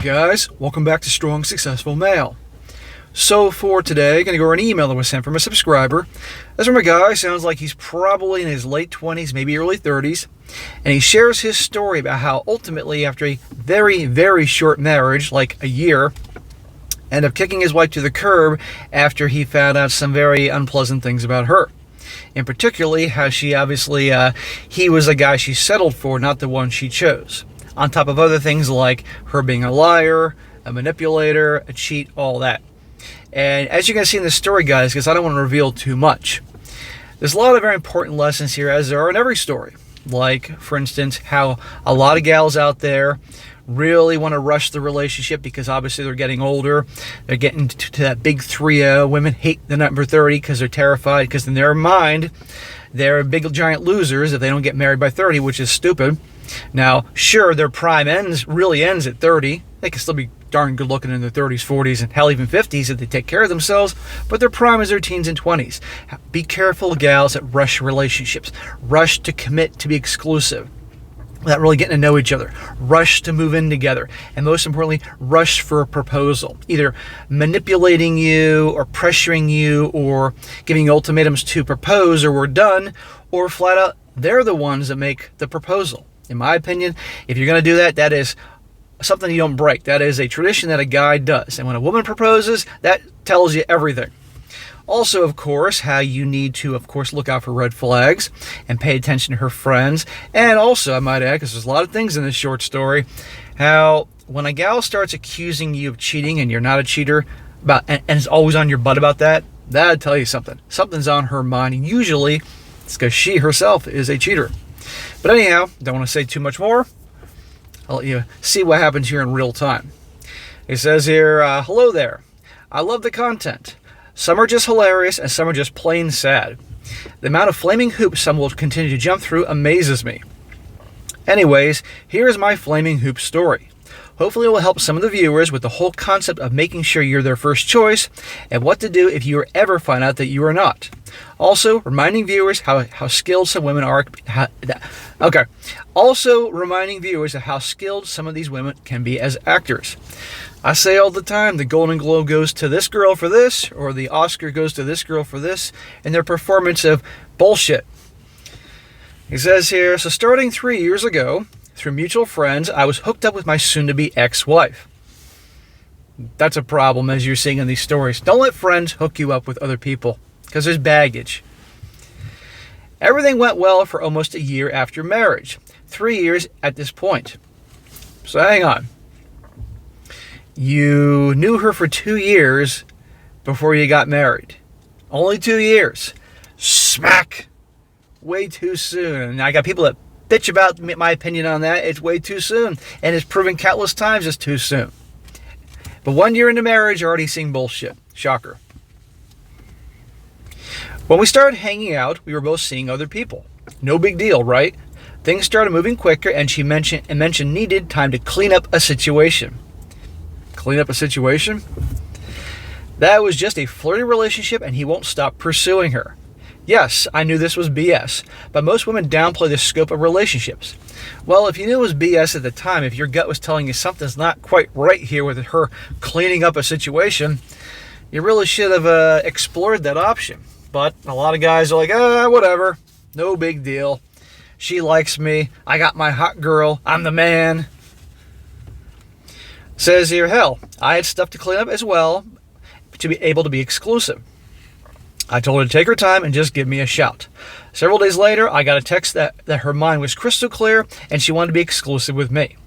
guys, welcome back to Strong Successful Male. So for today, going to go over an email that was sent from a subscriber. This from a guy, sounds like he's probably in his late 20s, maybe early 30s, and he shares his story about how ultimately after a very, very short marriage, like a year, ended up kicking his wife to the curb after he found out some very unpleasant things about her. And particularly how she obviously, he was a guy she settled for, not the one she chose. On top of other things like her being a liar, a manipulator, a cheat, all that. And as you're going to see in the story, guys, because I don't want to reveal too much, there's a lot of very important lessons here, as there are in every story. Like, for instance, how a lot of gals out there really want to rush the relationship because obviously they're getting older. They're getting to that big 3-0. Women hate the number 30 because they're terrified, because in their mind, they're big giant losers if they don't get married by 30, which is stupid. Now, sure, their prime really ends at 30. They can still be darn good looking in their 30s, 40s, and hell, even 50s if they take care of themselves, but their prime is their teens and 20s. Be careful, gals, that rush relationships. Rush to commit to be exclusive without really getting to know each other. Rush to move in together. And most importantly, rush for a proposal. Either manipulating you or pressuring you or giving ultimatums to propose or we're done, or flat out, they're the ones that make the proposal. In my opinion, if you're going to do that, that is something you don't break. That is a tradition that a guy does. And when a woman proposes, that tells you everything. Also, of course, how you need to, of course, look out for red flags and pay attention to her friends. And also, I might add, because there's a lot of things in this short story, how when a gal starts accusing you of cheating and you're not a cheater, and is always on your butt about that, that'll tell you something. Something's on her mind. And usually, it's because she herself is a cheater. But anyhow, don't want to say too much more. I'll let you see what happens here in real time. It says here, hello there. I love the content. Some are just hilarious and some are just plain sad. The amount of flaming hoops some will continue to jump through amazes me. Anyways, here is my flaming hoop story. Hopefully it will help some of the viewers with the whole concept of making sure you're their first choice and what to do if you ever find out that you are not. Also, reminding viewers how skilled some women are. Also, reminding viewers of how skilled some of these women can be as actors. I say all the time, the Golden Globe goes to this girl for this, or the Oscar goes to this girl for this, in their performance of bullshit. He says here, so starting 3 years ago, through mutual friends, I was hooked up with my soon-to-be ex-wife. That's a problem, as you're seeing in these stories. Don't let friends hook you up with other people, because there's baggage. Everything went well for almost a year after marriage. 3 years at this point. So hang on. You knew her for 2 years before you got married. Only 2 years. Smack! Way too soon. And I got people that bitch about my opinion on that. It's way too soon. And it's proven countless times it's too soon. But 1 year into marriage, you're already seeing bullshit. Shocker. When we started hanging out, we were both seeing other people. No big deal, right? Things started moving quicker, and she mentioned needed time to clean up a situation. Clean up a situation? That was just a flirty relationship, and he won't stop pursuing her. Yes, I knew this was BS, but most women downplay the scope of relationships. Well, if you knew it was BS at the time, if your gut was telling you something's not quite right here with her cleaning up a situation, you really should have explored that option. But a lot of guys are like, whatever, no big deal. She likes me. I got my hot girl. I'm the man. Says here, hell, I had stuff to clean up as well to be able to be exclusive. I told her to take her time and just give me a shout. Several days later, I got a text that her mind was crystal clear and she wanted to be exclusive with me.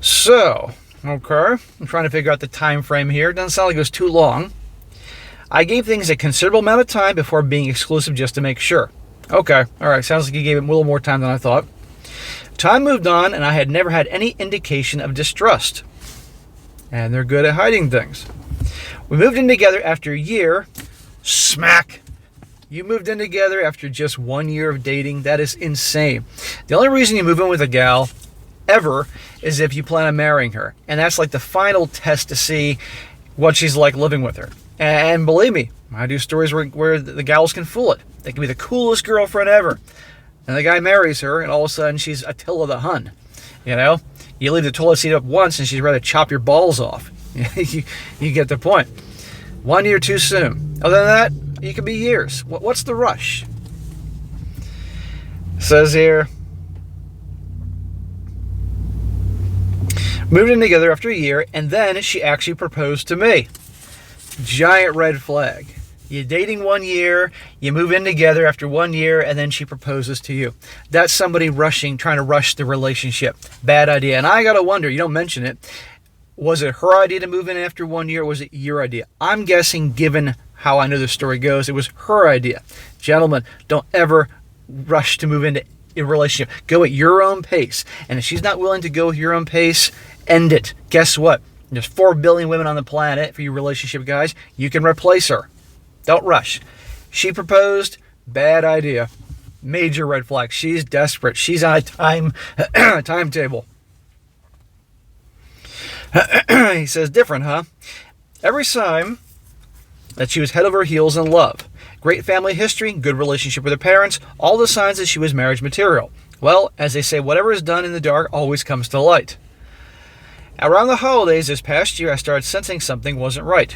So, okay, I'm trying to figure out the time frame here. It doesn't sound like it was too long. I gave things a considerable amount of time before being exclusive just to make sure. Okay, all right, sounds like you gave it a little more time than I thought. Time moved on, and I had never had any indication of distrust. And they're good at hiding things. We moved in together after a year. Smack! You moved in together after just 1 year of dating. That is insane. The only reason you move in with a gal ever is if you plan on marrying her. And that's like the final test to see what she's like living with her. And believe me, I do stories where the gals can fool it. They can be the coolest girlfriend ever. And the guy marries her, and all of a sudden she's Attila the Hun. You know? You leave the toilet seat up once and she's ready to chop your balls off. You get the point. 1 year too soon. Other than that, it could be years. What's the rush? It says here, moved in together after a year, and then she actually proposed to me. Giant red flag. You're dating 1 year, you move in together after 1 year, and then she proposes to you. That's somebody trying to rush the relationship. Bad idea. And I gotta wonder, you don't mention it, was it her idea to move in after 1 year, or was it your idea? I'm guessing, given how I know the story goes, it was her idea. Gentlemen, don't ever rush to move into a relationship. Go at your own pace. And if she's not willing to go at your own pace, end it. Guess what? There's 4 billion women on the planet for you relationship guys. You can replace her. Don't rush. She proposed. Bad idea. Major red flag. She's desperate. She's on a timetable. He says, different, huh? Every sign that she was head over heels in love. Great family history, good relationship with her parents, all the signs that she was marriage material. Well, as they say, whatever is done in the dark always comes to light. Around the holidays this past year, I started sensing something wasn't right.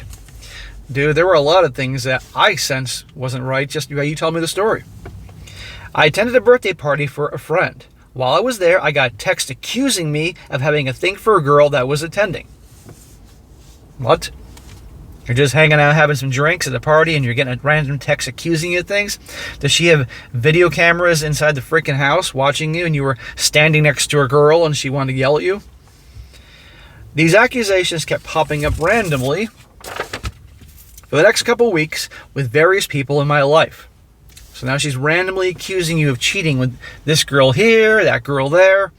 Dude, there were a lot of things that I sensed wasn't right, just how you told me the story. I attended a birthday party for a friend. While I was there, I got a text accusing me of having a thing for a girl that was attending. What? You're just hanging out having some drinks at the party and you're getting a random text accusing you of things? Does she have video cameras inside the freaking house watching you and you were standing next to a girl and she wanted to yell at you? These accusations kept popping up randomly for the next couple of weeks with various people in my life. So now she's randomly accusing you of cheating with this girl here, that girl there.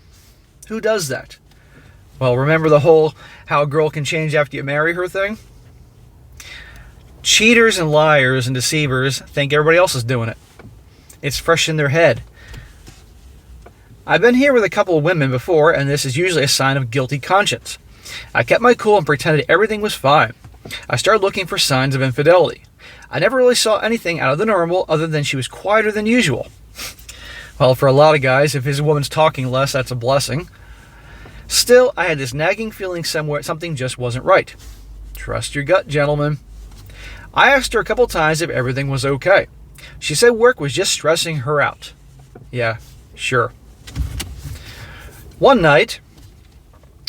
Who does that? Well, remember the whole how a girl can change after you marry her thing? Cheaters and liars and deceivers think everybody else is doing it. It's fresh in their head. I've been here with a couple of women before, and this is usually a sign of guilty conscience. I kept my cool and pretended everything was fine. I started looking for signs of infidelity. I never really saw anything out of the normal other than she was quieter than usual. Well, for a lot of guys, if his woman's talking less, that's a blessing. Still, I had this nagging feeling somewhere something just wasn't right. Trust your gut, gentlemen. I asked her a couple times if everything was okay. She said work was just stressing her out. Yeah, sure. One night,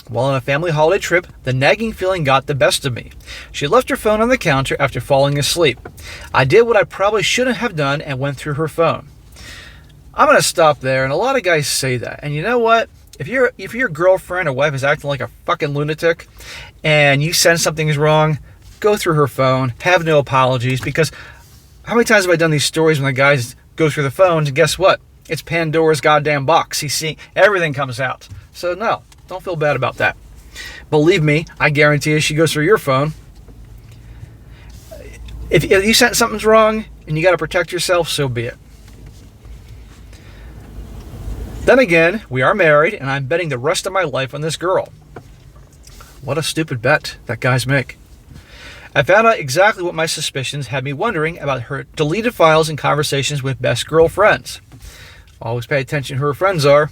while on a family holiday trip, the nagging feeling got the best of me. She left her phone on the counter after falling asleep. I did what I probably shouldn't have done and went through her phone. I'm going to stop there, and a lot of guys say that. And you know what? If your girlfriend or wife is acting like a fucking lunatic and you sense something is wrong, go through her phone, have no apologies, because how many times have I done these stories when the guys go through the phones and guess what? It's Pandora's goddamn box. You see, everything comes out. So no. Don't feel bad about that. Believe me, I guarantee you she goes through your phone. If you sense something's wrong and you got to protect yourself, so be it. Then again, we are married and I'm betting the rest of my life on this girl. What a stupid bet that guys make. I found out exactly what my suspicions had me wondering about her deleted files and conversations with best girlfriends. Always pay attention to who her friends are.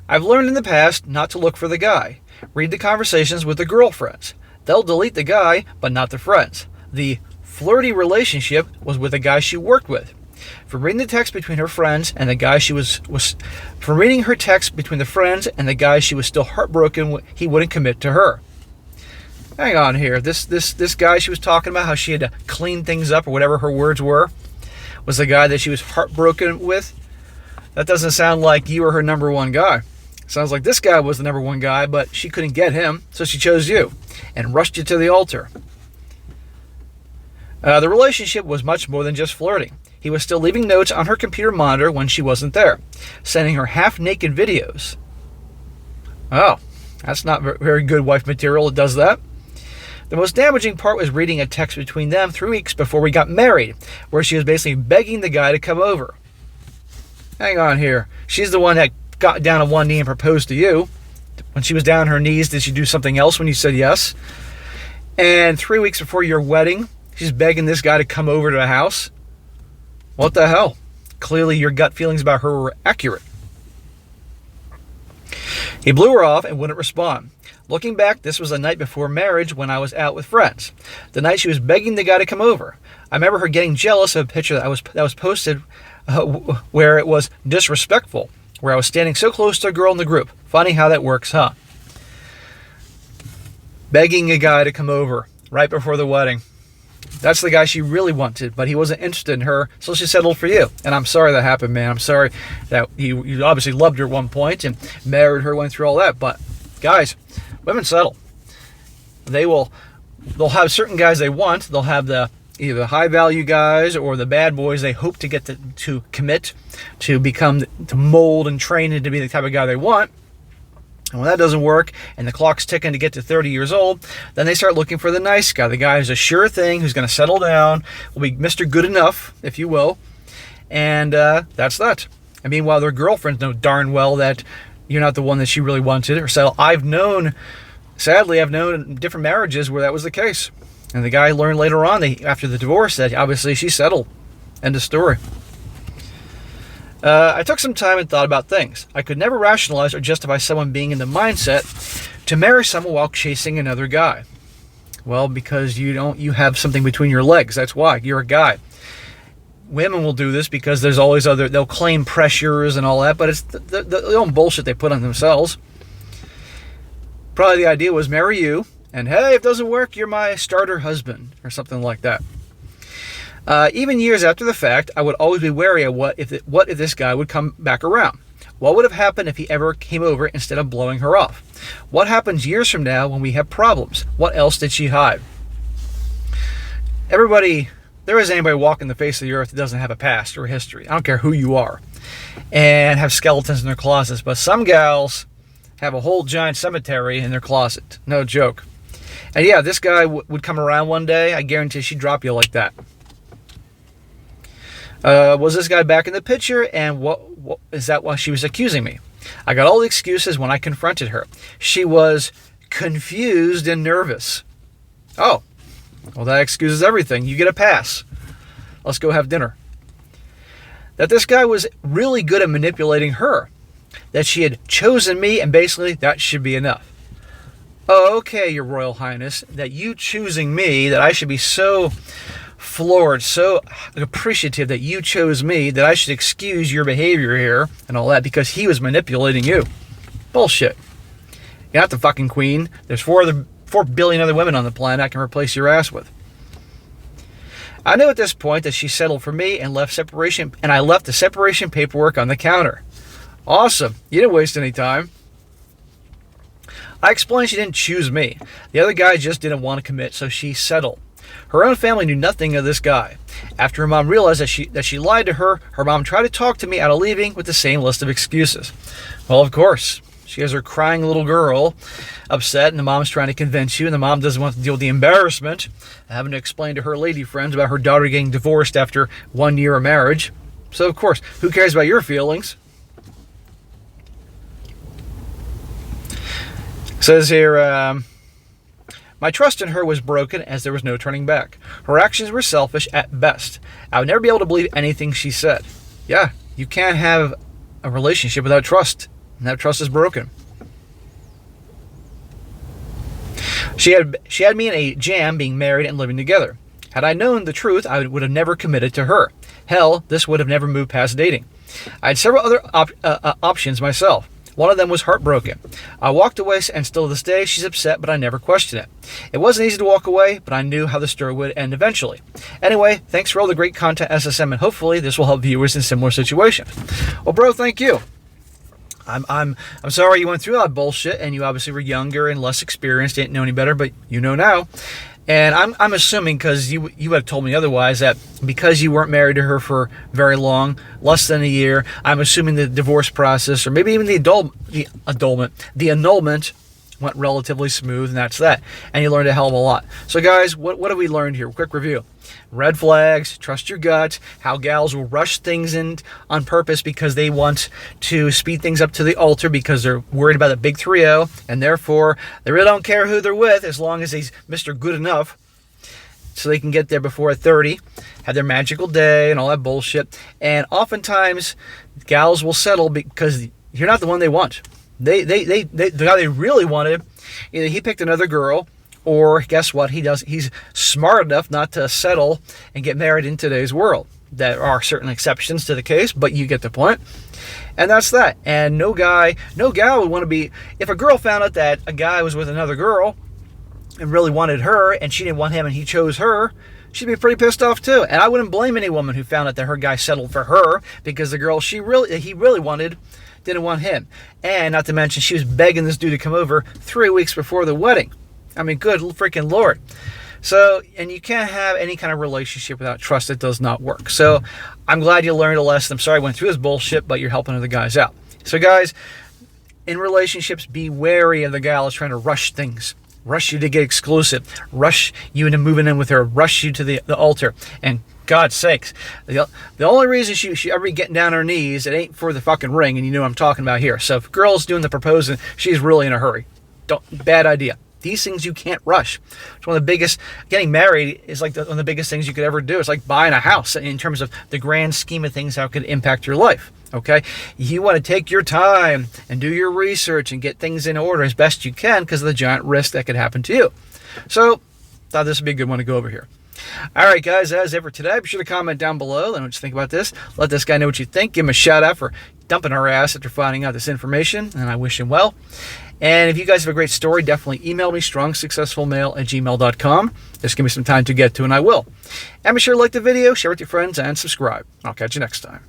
I've learned in the past not to look for the guy. Read the conversations with the girlfriends. They'll delete the guy, but not the friends. The flirty relationship was with the guy she worked with. From reading the text between her friends and the guy she was from reading her text between the friends and the guy she was still heartbroken he wouldn't commit to her. Hang on here. This guy she was talking about, how she had to clean things up or whatever her words were, was the guy that she was heartbroken with. That doesn't sound like you were her number one guy. Sounds like this guy was the number one guy, but she couldn't get him, so she chose you and rushed you to the altar. The relationship was much more than just flirting. He was still leaving notes on her computer monitor when she wasn't there, sending her half-naked videos. Oh, that's not very good wife material. It does that. The most damaging part was reading a text between them 3 weeks before we got married, where she was basically begging the guy to come over. Hang on here. She's the one that got down on one knee and proposed to you. When she was down on her knees, did she do something else when you said yes? And 3 weeks before your wedding, she's begging this guy to come over to the house? What the hell? Clearly your gut feelings about her were accurate. He blew her off and wouldn't respond. Looking back, this was the night before marriage when I was out with friends. The night she was begging the guy to come over. I remember her getting jealous of a picture that was posted where it was disrespectful, where I was standing so close to a girl in the group. Funny how that works, huh? Begging a guy to come over right before the wedding. That's the guy she really wanted, but he wasn't interested in her, so she settled for you. And I'm sorry that happened, man. I'm sorry that you obviously loved her at one point and married her, went through all that. But guys, women settle. They'll have certain guys they want. They'll have either the high value guys or the bad boys they hope to get to commit, to mold and train into be the type of guy they want. And when that doesn't work and the clock's ticking to get to 30 years old, then they start looking for the nice guy, the guy who's a sure thing, who's going to settle down, will be Mr. Good Enough, if you will. And that's that. And meanwhile, their girlfriends know darn well that you're not the one that she really wanted or settle. Sadly, I've known different marriages where that was the case. And the guy learned later on, after the divorce, that obviously she settled. End of story. I took some time and thought about things. I could never rationalize or justify someone being in the mindset to marry someone while chasing another guy. Well, because you have something between your legs. That's why. You're a guy. Women will do this because there's always they'll claim pressures and all that, but it's the own bullshit they put on themselves. Probably the idea was marry you, and hey, if it doesn't work, you're my starter husband, or something like that. Even years after the fact, I would always be wary of what if this guy would come back around. What would have happened if he ever came over instead of blowing her off? What happens years from now when we have problems? What else did she hide? There isn't anybody walking the face of the earth that doesn't have a past or a history. I don't care who you are. And have skeletons in their closets. But some gals have a whole giant cemetery in their closet. No joke. And yeah, this guy would come around one day. I guarantee she'd drop you like that. Was this guy back in the picture, and what is that why she was accusing me? I got all the excuses when I confronted her. She was confused and nervous. Oh, well, that excuses everything. You get a pass. Let's go have dinner. That this guy was really good at manipulating her. That she had chosen me, and basically that should be enough. Oh, okay, Your Royal Highness, that you choosing me, that I should be so floored, so appreciative that you chose me, that I should excuse your behavior here and all that because he was manipulating you. Bullshit. You're not the fucking queen. There's 4 billion other women on the planet I can replace your ass with. I knew at this point that she settled for me and I left the separation paperwork on the counter. Awesome. You didn't waste any time. I explained she didn't choose me. The other guy just didn't want to commit, so she settled. Her own family knew nothing of this guy. After her mom realized that she lied to her, her mom tried to talk to me out of leaving with the same list of excuses. Well, of course. She has her crying little girl upset, and the mom's trying to convince you, and the mom doesn't want to deal with the embarrassment of having to explain to her lady friends about her daughter getting divorced after 1 year of marriage. So, of course, who cares about your feelings? It says here, my trust in her was broken as there was no turning back. Her actions were selfish at best. I would never be able to believe anything she said. Yeah, you can't have a relationship without trust, and that trust is broken. She had me in a jam being married and living together. Had I known the truth, I would have never committed to her. Hell, this would have never moved past dating. I had several other options myself. One of them was heartbroken. I walked away, and still to this day, she's upset, but I never question it. It wasn't easy to walk away, but I knew how the story would end eventually. Anyway, thanks for all the great content, SSM, and hopefully this will help viewers in similar situations. Well, bro, thank you. I'm sorry you went through that bullshit, and you obviously were younger and less experienced, didn't know any better, but you know now. And I'm assuming, because you have told me otherwise, that because you weren't married to her for very long, less than a year, I'm assuming the divorce process, or maybe even the annulment went relatively smooth, and that's that. And you learned a hell of a lot. So guys, what have we learned here? Quick review. Red flags, trust your gut, how gals will rush things in on purpose because they want to speed things up to the altar because they're worried about the big 3-0, and therefore they really don't care who they're with as long as he's Mr. Good Enough, so they can get there before 30, have their magical day and all that bullshit. And oftentimes gals will settle because you're not the one they want. The guy they really wanted, either he picked another girl, or guess what? He's smart enough not to settle and get married in today's world. There are certain exceptions to the case, but you get the point. And that's that. And no gal would want to be, if a girl found out that a guy was with another girl and really wanted her, and she didn't want him and he chose her, she'd be pretty pissed off too. And I wouldn't blame any woman who found out that her guy settled for her because the girl he really wanted didn't want him. And not to mention, she was begging this dude to come over 3 weeks before the wedding. I mean, good freaking Lord. So, and you can't have any kind of relationship without trust. It does not work. So I'm glad you learned a lesson. I'm sorry I went through this bullshit, but you're helping other guys out. So guys, in relationships, be wary of the gal that's trying to rush things. Rush you to get exclusive. Rush you into moving in with her. Rush you to the altar. And God's sakes, the only reason she ever be getting down on her knees, it ain't for the fucking ring, and you know what I'm talking about here. So if a girl's doing the proposing, she's really in a hurry. Bad idea. These things you can't rush. It's one of the biggest, getting married is like one of the biggest things you could ever do. It's like buying a house in terms of the grand scheme of things, how it could impact your life. Okay? You want to take your time and do your research and get things in order as best you can because of the giant risk that could happen to you. So, thought this would be a good one to go over here. All right, guys, as ever today, be sure to comment down below. Let me know what you think about this. Let this guy know what you think. Give him a shout out for dumping our ass after finding out this information, and I wish him well. And if you guys have a great story, definitely email me, strongsuccessfulmale@gmail.com. Just give me some time to get to, and I will. And be sure to like the video, share with your friends, and subscribe. I'll catch you next time.